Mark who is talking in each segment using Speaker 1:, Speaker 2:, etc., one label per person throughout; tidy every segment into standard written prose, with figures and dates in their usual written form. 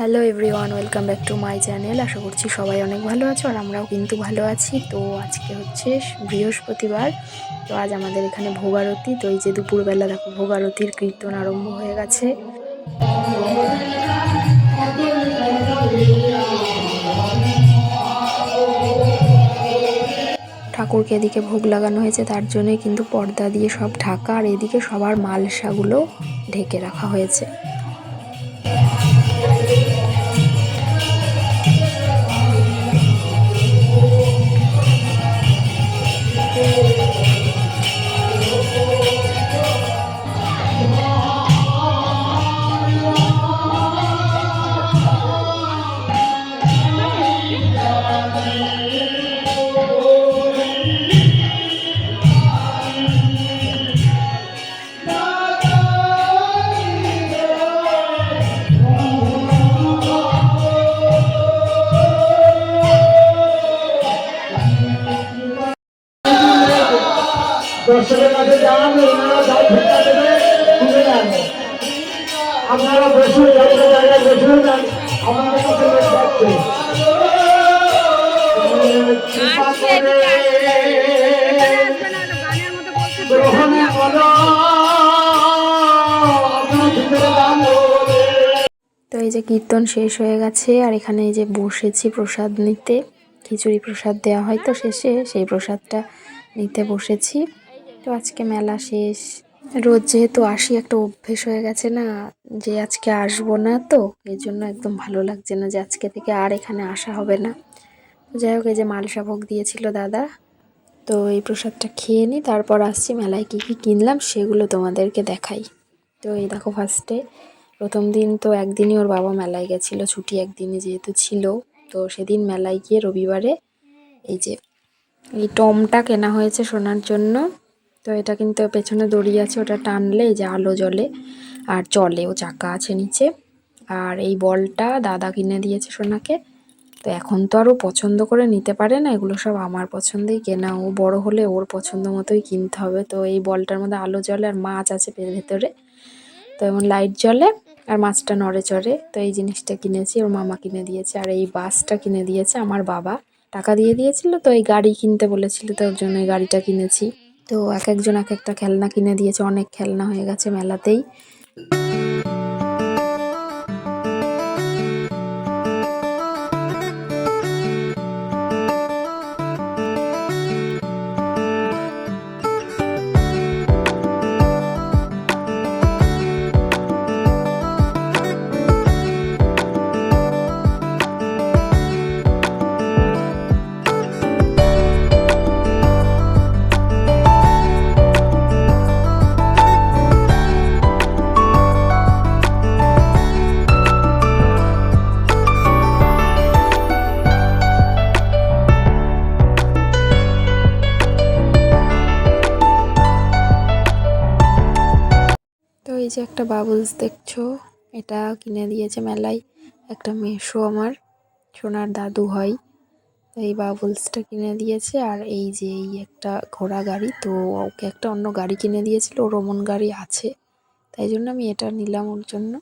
Speaker 1: Hello everyone, welcome back to my channel. আশা করছি সবাই অনেক ভালো আছো আর আমরাও কিন্তু ভালো আছি। তো আজকে হচ্ছে বৃহস্পতিবার। তো আজ আমাদের এখানে ভোগারতি। তো এই যে দুপুরবেলা দেখো ভোগারতির কীর্তন আরম্ভ হয়ে গেছে। ঠাকুরকে এদিকে ভোগ লাগানো হয়েছে, তার জন্যই কিন্তু পর্দা দিয়ে সব ঢাকা, আর এদিকে সবার মালসাগুলো ঢেকে রাখা হয়েছে।
Speaker 2: দর্শকের কাছে যান, ওনারা যাই ভিক্ষা দেবে তুলে নেন। আপনারা বসুন, একটা জায়গায় বসুন, আমাদের কাছে লোক যাচ্ছে। কৃপা করে গ্রহণ করো, আপনারা ভিতরে যান।
Speaker 1: তো এই যে কীর্তন শেষ হয়ে গেছে, আর এখানে এই যে বসেছি প্রসাদ নিতে। খিচুড়ি প্রসাদ দেওয়া হয় তো শেষে, সেই প্রসাদটা নিতে বসেছি। তো আজকে মেলা শেষ। রোজ যেহেতু আসি, একটা অভ্যেস হয়ে গেছে না যে আজকে আসবো না, তো এই জন্য একদম ভালো লাগছে না যে আজকে থেকে আর এখানে আসা হবে না। তো যাই হোক, এই যে মালসা ভোগ দিয়েছিল দাদা, তো এই প্রসাদটা খেয়ে নিই, তারপর আসছি মেলায় কী কী কিনলাম সেগুলো তোমাদেরকে দেখাই। তো এই দেখো, ফার্স্টে প্রথম দিন তো একদিনই ওর বাবা মেলায় গেছিলো, ছুটি একদিনই যেহেতু ছিল। তো সেদিন মেলায় গিয়ে রবিবারে এই যে এই টমটা কেনা হয়েছে সোনার জন্য। তো এটা কিন্তু পেছনে দড়ি আছে, ওটা টানলে এই যে আলো জ্বলে আর চলে, ও চাকা আছে নিচে। আর এই বলটা দাদা কিনে দিয়েছে সোনাকে। তো এখন তো আরও পছন্দ করে নিতে পারে না, এগুলো সব আমার পছন্দেই কেনা। ও বড় হলে ওর পছন্দ মতোই কিনতে হবে। তো এই বলটার মধ্যে আলো জ্বলে আর মাছ আছে ভেতরে, তো এমন লাইট জ্বলে আর মাছটা নড়ে চড়ে। তো এই জিনিসটা কিনেছি, ওর মামা কিনে দিয়েছে। আর এই বাসটা কিনে দিয়েছে আমার বাবা, টাকা দিয়ে দিয়েছিল। তো এই গাড়ি কিনতে বলেছিল, তো ওর জন্য এই গাড়িটা কিনেছি। তো এক একজন এক একটা খেলনা কিনে দিয়েছে, অনেক খেলনা হয়ে গেছে মেলাতেই। তো এই যে একটা বাবলস দেখছো, এটা কিনে দিয়েছে মেলায় একটা মেশো, আমার সোনার দাদু হয়। তো এই বাবলসটা কিনে দিয়েছে। আর এই যে এই একটা ঘোড়া গাড়ি, তো ওকে একটা অন্য গাড়ি কিনে দিয়েছিল, ওর ওমন গাড়ি আছে, তাই জন্য আমি এটা নিলাম ওর জন্য।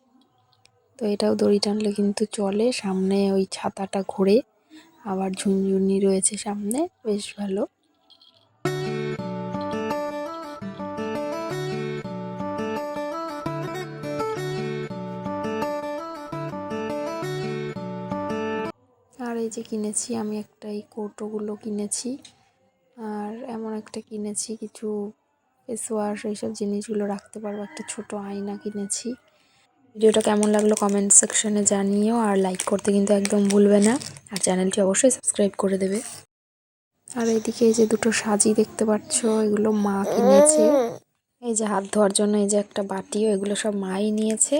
Speaker 1: তো এটাও দড়ি টানলে কিন্তু চলে, সামনে ওই ছাতাটা ঘোরে, আবার ঝুনঝুনি রয়েছে সামনে, বেশ ভালো। আর এই যে কিনেছি আমি একটা, এই কৌটোগুলো কিনেছি। আর এমন একটা কিনেছি, কিছু ফেস ওয়াশ, এইসব জিনিসগুলো রাখতে পারবো। একটা ছোট আয়না কিনেছি। ভিডিওটা কেমন লাগলো কমেন্ট সেকশনে জানিও, আর লাইক করতে কিন্তু একদম ভুলবে না, আর চ্যানেলটি অবশ্যই সাবস্ক্রাইব করে দেবে। আর এইদিকে এই যে দুটো সাজি দেখতে পাচ্ছ, এগুলো মা কিনেছে। এই যে হাত ধোয়ার জন্য এই যে একটা বাটিও, এগুলো সব মাই নিয়েছে।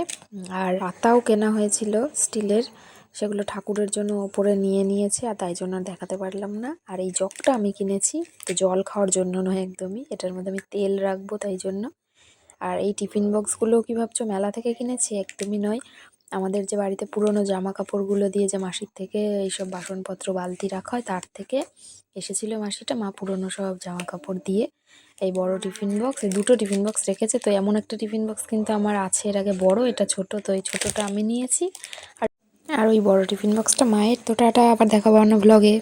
Speaker 1: আর পাতাও কেনা হয়েছিল স্টিলের, সেগুলো ঠাকুরের জন্য ওপরে নিয়ে নিয়েছে, আর তাই জন্য আর দেখাতে পারলাম না। আর এই জগটা আমি কিনেছি, তো জল খাওয়ার জন্য নয় একদমই, এটার মধ্যে আমি তেল রাখবো তাই জন্য। আর এই টিফিন বক্সগুলোও কি ভাবছো মেলা থেকে কিনেছি? একদমই নয়, আমাদের যে বাড়িতে পুরনো জামা কাপড়গুলো দিয়ে যে মাসির থেকে এইসব বাসনপত্র বালতি রাখা হয়, তার থেকে এসেছিলো মাসিটা, মা পুরনো সব জামা কাপড় দিয়ে এই বড় টিফিন বক্স, এই দুটো টিফিন বক্স রেখেছে। তো এমন একটা টিফিন বক্স কিন্তু আমার আছে এর আগে বড়, এটা ছোট, তো এই ছোটটা আমি নিয়েছি। ওই বড় টিফিন বক্সটা মায়ের। তো টাটা, আবার দেখাবো অন্য ব্লগে।